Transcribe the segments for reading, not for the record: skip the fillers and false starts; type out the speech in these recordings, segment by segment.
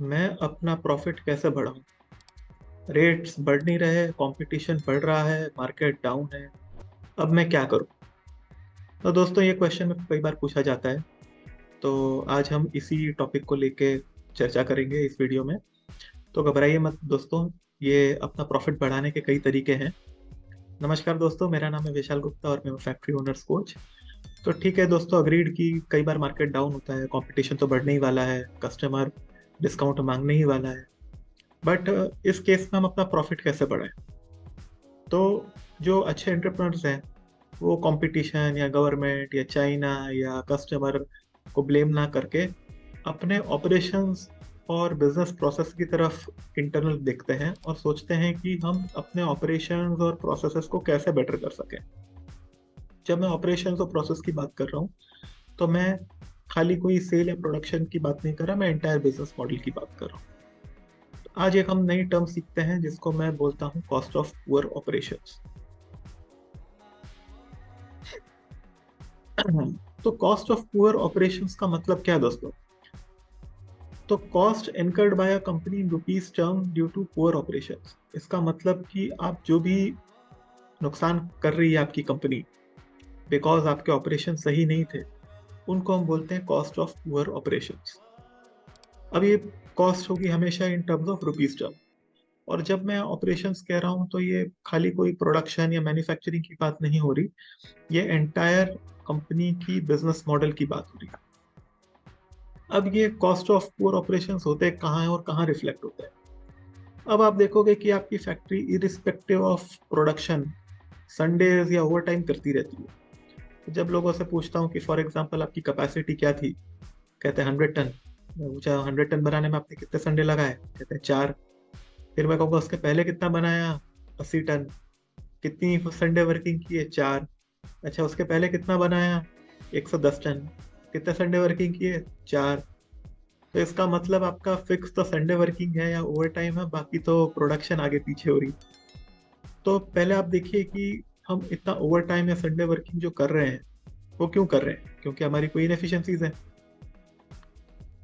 मैं अपना प्रॉफिट कैसे बढ़ाऊं? रेट्स बढ़ नहीं रहे, कंपटीशन बढ़ रहा है, मार्केट डाउन है। अब मैं क्या करूं? तो दोस्तों, ये क्वेश्चन कई बार पूछा जाता है। तो आज हम इसी टॉपिक को लेके चर्चा करेंगे इस वीडियो में। तो घबराइए मत दोस्तों, ये अपना प्रॉफिट बढ़ाने के कई तरीके हैं। नमस्कार दोस्तों, मेरा नाम है विशाल गुप्ता और मैं फैक्ट्री ओनर्स कोच। तो ठीक है दोस्तों, अग्रीड कि कई बार मार्केट डाउन होता है, कंपटीशन तो बढ़ने ही वाला है, कस्टमर डिस्काउंट मांगने ही वाला है। बट इस केस में हम अपना प्रॉफिट कैसे बढ़ाएं? तो जो अच्छे एंटरप्रेन्योर्स हैं, वो कंपटीशन या गवर्नमेंट या चाइना या कस्टमर को ब्लेम ना करके अपने ऑपरेशंस और बिजनेस प्रोसेस की तरफ इंटरनल देखते हैं और सोचते हैं कि हम अपने ऑपरेशंस और प्रोसेसेस को कैसे बेटर कर सकें। जब मैं ऑपरेशंस और प्रोसेस की बात कर रहा हूँ, तो मैं खाली कोई सेल या प्रोडक्शन की बात नहीं कर रहा, मैं एंटायर बिजनेस मॉडल की बात कर रहा हूँ। आज एक हम नई टर्म सीखते हैं जिसको मैं बोलता हूँ कॉस्ट ऑफ पुअर ऑपरेशंस। तो कॉस्ट ऑफ पुअर ऑपरेशंस का मतलब क्या है दोस्तों? तो cost incurred by a company in rupees term due to poor operations, इसका मतलब कि आप जो भी नुकसान कर रही है आपकी कंपनी बिकॉज आपके ऑपरेशन सही नहीं थे, उनको हम बोलते हैं कॉस्ट ऑफ पुअर ऑपरेशंस। अब ये कॉस्ट होगी हमेशा in terms of rupees term. और जब मैं ऑपरेशंस कह रहा हूँ तो ये खाली कोई प्रोडक्शन या मैन्युफैक्चरिंग की बात नहीं हो रही, ये एंटायर कंपनी की बिजनेस मॉडल की बात हो रही है। अब ये कॉस्ट ऑफ पुअर ऑपरेशंस होते हैं कहाँ है और कहाँ रिफ्लेक्ट होते हैं? अब आप देखोगे कि आपकी factory irrespective of production Sundays या ओवर टाइम करती रहती है। जब लोगों से पूछता हूँ कि फॉर एग्जांपल आपकी कैपेसिटी क्या थी, कहते हैं 100 टन। मैं पूछा 100 टन बनाने में आपने कितने संडे लगाए, कहते हैं 4। फिर मैं कहूँगा उसके पहले कितना बनाया, 80 टन। कितनी संडे वर्किंग की है, 4। अच्छा, उसके पहले कितना बनाया, 110 टन। कितने संडे वर्किंग किए, 4। तो इसका मतलब आपका फिक्स तो संडे वर्किंग है या ओवर टाइम है, बाकी तो प्रोडक्शन आगे पीछे हो रही। तो पहले आप देखिए कि हम इतना ओवर टाइम या संडे वर्किंग जो कर रहे हैं, वो क्यों कर रहे हैं? क्योंकि हमारी कोई इनएफिशिएंसीज है।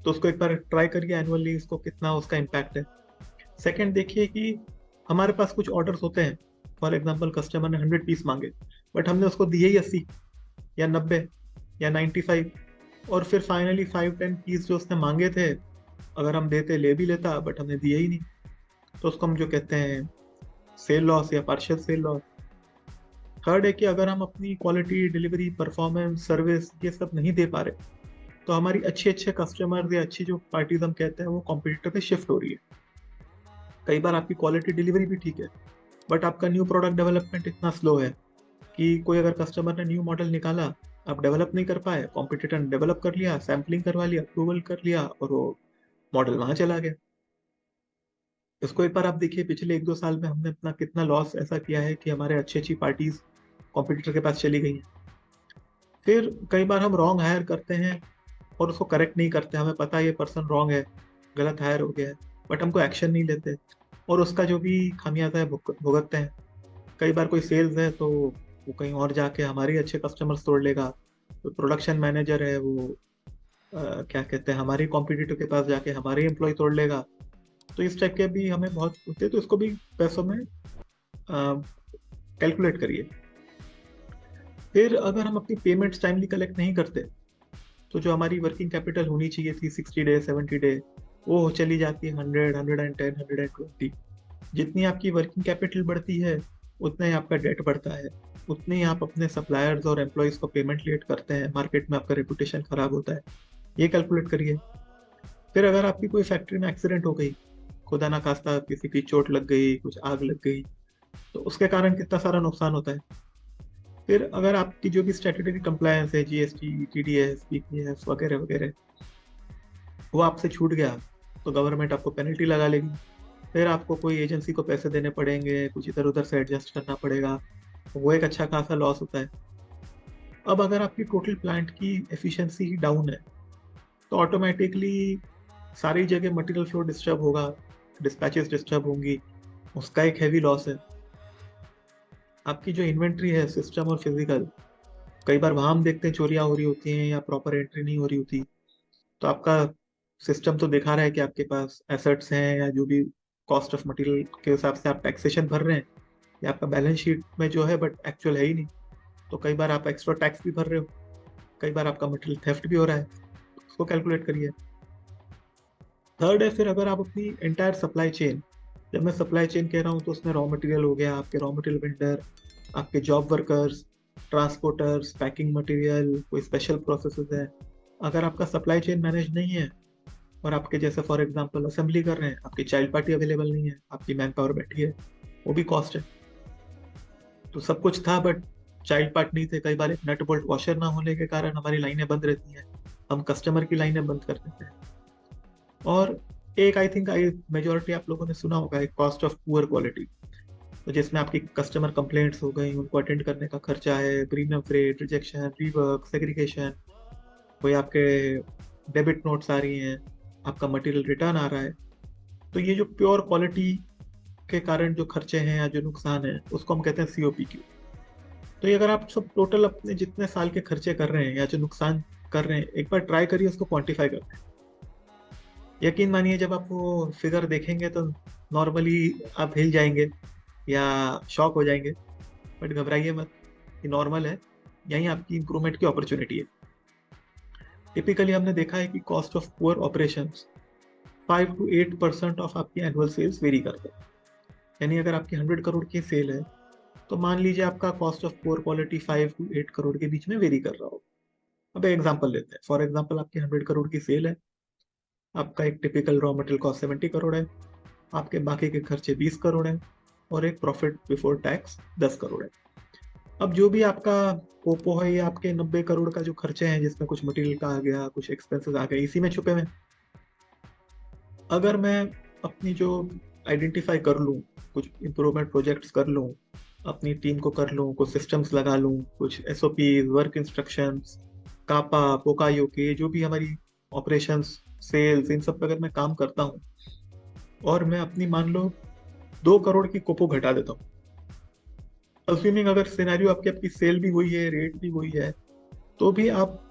तो उसको एक बार ट्राई करिए एनुअली, इसको कितना उसका इम्पैक्ट है। सेकंड देखिए कि हमारे पास कुछ ऑर्डर्स होते हैं। फॉर एग्जांपल कस्टमर ने 100 पीस मांगे, बट हमने उसको दिए ही 80 या 90 या 95। और फिर फाइनली 5-10 पीस जो उसने मांगे थे, अगर हम देते ले भी लेता, बट हमने दिए ही नहीं। तो उसको हम जो कहते हैं सेल लॉस या पार्शियल सेल लॉस। थर्ड है कि अगर हम अपनी क्वालिटी, डिलीवरी, परफॉर्मेंस, सर्विस ये सब नहीं दे पा रहे, तो हमारी अच्छे अच्छे कस्टमर या अच्छी जो पार्टीज हम कहते हैं वो कॉम्पिटिटर पे शिफ्ट हो रही है। कई बार आपकी क्वालिटी डिलीवरी भी ठीक है, बट आपका न्यू प्रोडक्ट डेवलपमेंट इतना स्लो है कि कोई अगर कस्टमर ने न्यू मॉडल निकाला, आप डेवलप नहीं कर पाए, कॉम्पिटिटर ने डेवलप कर लिया, सैम्पलिंग करवा लिया, अप्रूवल कर लिया और वो मॉडल वहां चला गया। इसको एक बार आप देखिए, पिछले 1-2 साल में हमने अपना कितना लॉस ऐसा किया है कि हमारे अच्छी अच्छी पार्टीज कॉम्पिटिटर के पास चली गई हैं। फिर कई बार हम रॉन्ग हायर करते हैं और उसको करेक्ट नहीं करते। हमें पता है ये पर्सन रॉन्ग है, गलत हायर हो गया है, बट हमको एक्शन नहीं लेते और उसका जो भी खामियाजा है भुगतते हैं। कई बार कोई सेल्स है तो वो कहीं और जाके हमारे अच्छे कस्टमर्स तोड़ लेगा। तो प्रोडक्शन मैनेजर है वो क्या कहते हैं, हमारी कॉम्पिटिटर के पास जाके हमारे एम्प्लॉय तोड़ लेगा। तो इस टाइप के भी हमें बहुत होते हैं, तो इसको भी पैसों में कैलकुलेट करिए। फिर अगर हम अपनी पेमेंट्स टाइमली कलेक्ट नहीं करते, तो जो हमारी वर्किंग कैपिटल होनी चाहिए थी 60 डे 70 डे, वो चली जाती है 100, 110, 120। जितनी आपकी वर्किंग कैपिटल बढ़ती है, उतना ही आपका डेट बढ़ता है, उतने ही आप अपने सप्लायर्स और एम्प्लॉयज़ को पेमेंट लेट करते हैं, मार्केट में आपका रेपुटेशन खराब होता है। ये कैलकुलेट करिए। फिर अगर आपकी कोई फैक्ट्री में एक्सीडेंट हो गई, खुदा ना खास्ता किसी की चोट लग गई, कुछ आग लग गई, तो उसके कारण कितना सारा नुकसान होता है। फिर अगर आपकी जो भी स्टैट्यूटरी कंप्लायंस है, जीएसटी, टीडीएस, पीपीएफ वगैरह वगैरह, वो आपसे छूट गया, तो गवर्नमेंट आपको पेनल्टी लगा लेगी। फिर आपको कोई एजेंसी को पैसे देने पड़ेंगे, कुछ इधर उधर से एडजस्ट करना पड़ेगा, वो एक अच्छा खासा लॉस होता है। अब अगर आपकी टोटल प्लांट की एफिशिएंसी ही डाउन है, तो ऑटोमेटिकली सारी जगह मटेरियल फ्लो डिस्टर्ब होगा, डिस्पैचेस डिस्टर्ब होंगी, उसका एक हैवी लॉस है। आपकी जो इन्वेंट्री है, सिस्टम और फिजिकल, कई बार वहां हम देखते हैं चोरियां हो रही होती हैं या प्रॉपर एंट्री नहीं हो रही होती, तो आपका सिस्टम तो दिखा रहा है कि आपके पास एसेट्स हैं, या जो भी कॉस्ट ऑफ मटेरियल के हिसाब से आप टैक्सेशन भर रहे हैं, या आपका बैलेंस शीट में जो है, बट एक्चुअल है ही नहीं। तो कई बार आप एक्स्ट्रा टैक्स भी भर रहे हो, कई बार आपका मटेरियल थेफ्ट भी हो रहा है, उसको कैलकुलेट करिए। थर्ड है फिर, अगर आप अपनी एंटायर सप्लाई चेन, जब मैं सप्लाई चेन कह रहा हूँ तो उसमें रॉ मटेरियल हो गया, आपके रॉ मटेरियल वेंडर, आपके job workers, transporters, packing material, कोई स्पेशल प्रोसेसेस है। अगर आपका सप्लाई चेन मैनेज नहीं है, और आपके जैसे फॉर एग्जांपल असेंबली कर रहे हैं, आपकी चाइल्ड पार्टी अवेलेबल नहीं है, आपकी मैन पावर बैठी है, वो भी कॉस्ट है। तो सब कुछ था बट चाइल्ड पार्ट नहीं थे, कई बार एक नट बोल्ट वॉशर ना होने के कारण हमारी लाइनें बंद रहती हैं, हम कस्टमर की लाइनें बंद कर देते हैं। और एक आई थिंक आई मेजोरिटी आप लोगों ने सुना होगा, एक कॉस्ट ऑफ पुअर क्वालिटी, तो जिसमें आपकी कस्टमर कंप्लेंट्स हो गई, उनको अटेंड करने का खर्चा है, premium freight, rejection, rework, segregation, कोई आपके डेबिट नोट्स आ रही हैं, आपका मटेरियल रिटर्न आ रहा है। तो ये जो प्योर क्वालिटी के कारण जो खर्चे हैं या जो नुकसान है, उसको हम कहते हैं COPQ। तो ये अगर आप सब टोटल अपने जितने साल के खर्चे कर रहे हैं या जो नुकसान कर रहे हैं, एक बार ट्राई करिए उसको क्वांटिफाई करना। यकीन मानिए जब आप वो फिगर देखेंगे तो नॉर्मली आप हिल जाएंगे या शॉक हो जाएंगे, बट घबराइए मत, ये नॉर्मल है, यहीं आपकी इंप्रूवमेंट की अपॉर्चुनिटी है। टिपिकली हमने देखा है कि cost of poor operations 5 to 8% of आपकी एनुअल सेल्स वेरी करते हैं। यानी अगर आपकी 100 करोड़ की सेल है, तो मान लीजिए आपका cost of poor quality 5 to 8 crore के बीच में वेरी कर रहा हो। अब एग्जांपल लेते हैं, फॉर एग्जांपल आपकी 100 करोड़ की सेल है, आपका एक typical raw material cost 70 crore है, आपके बाकी के खर्चे 20 करोड़ हैं, और एक प्रॉफिट बिफोर टैक्स 10 करोड़ है। अब जो भी आपका पोपो है, ये आपके 90 करोड़ का जो खर्चे हैं, जिसमें कुछ मटेरियल का आ गया, कुछ एक्सपेंसेस आ गए, इसी में छुपे हुए हैं। अगर मैं अपनी जो आइडेंटिफाई कर लूँ, कुछ इम्प्रूवमेंट प्रोजेक्ट्स कर लूँ, अपनी टीम को कर लूँ, कुछ सिस्टम्स लगा लूँ, कुछ SOPs, वर्क इंस्ट्रक्शंस, कापा पोकायो के जो भी हमारी ऑपरेशंस, सेल्स, इन सब पे अगर मैं काम करता हूँ, और मैं अपनी मान लो 2 करोड़ की कोपो घटा देता हूँ, अज्यूमिंग अगर सिनेरियो आपकी आपकी सेल भी हुई है, रेट भी हुई है, तो भी आप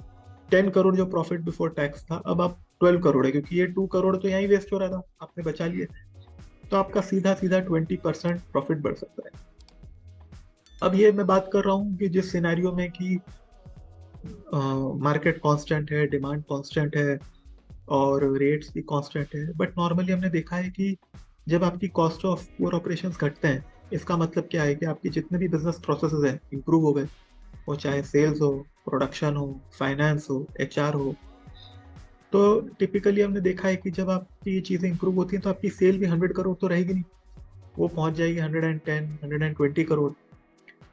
10 करोड़ जो प्रॉफिट बिफोर टैक्स था, अब आप 12 करोड़ है, क्योंकि ये 2 करोड़ तो यहीं वेस्ट हो रहा था, आपने बचा लिए। तो आपका सीधा सीधा 20% प्रॉफिट बढ़ सकता है। अब ये मैं बात कर रहा हूँ कि जिस सिनेरियो में कि मार्केट कांस्टेंट है, डिमांड कांस्टेंट है, और रेट्स भी कांस्टेंट है, बट नॉर्मली हमने देखा है कि जब आपकी कॉस्ट ऑफ पुअर ऑपरेशंस घटते हैं, इसका मतलब क्या है कि आपकी जितने भी बिजनेस प्रोसेसेस हैं इंप्रूव हो गए, वो चाहे सेल्स हो, प्रोडक्शन हो, फाइनेंस हो, HR हो। तो टिपिकली हमने देखा है कि जब आपकी ये चीज़ें इंप्रूव होती हैं, तो आपकी सेल भी 100 करोड़ तो रहेगी नहीं, वो पहुंच जाएगी 110, 120 करोड़।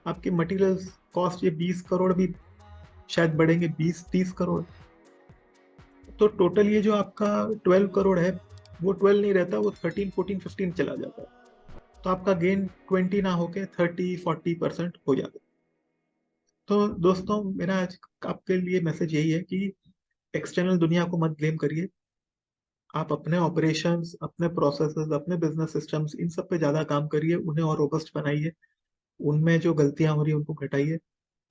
आपके मटेरियल्स कॉस्ट ये 20 करोड़ भी शायद बढ़ेंगे, 20-30 करोड़। तो टोटल ये जो आपका 12 करोड़ है, वो 12 नहीं रहता, वो 13, 14, 15 चला जाता है। तो आपका गेन 20 ना होके 30-40% हो जाता है। तो दोस्तों, मेरा आज आपके लिए मैसेज यही है कि एक्सटर्नल दुनिया को मत ब्लेम करिए, आप अपने ऑपरेशंस, अपने प्रोसेसेस, अपने बिजनेस सिस्टम्स, इन सब पे ज़्यादा काम करिए, उन्हें और रोबस्ट बनाइए, उनमें जो गलतियां हो रही है उनको घटाइए।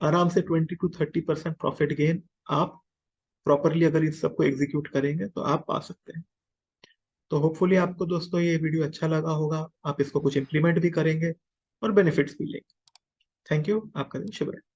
आराम से 20 to 30% प्रॉफिट गेन आप प्रॉपरली अगर इस सबको एग्जीक्यूट करेंगे तो आप पा सकते हैं। तो होपफुली आपको दोस्तों ये वीडियो अच्छा लगा होगा, आप इसको कुछ इम्प्लीमेंट भी करेंगे और बेनिफिट्स भी लेंगे। थैंक यू, आपका दिन शुभ रहे।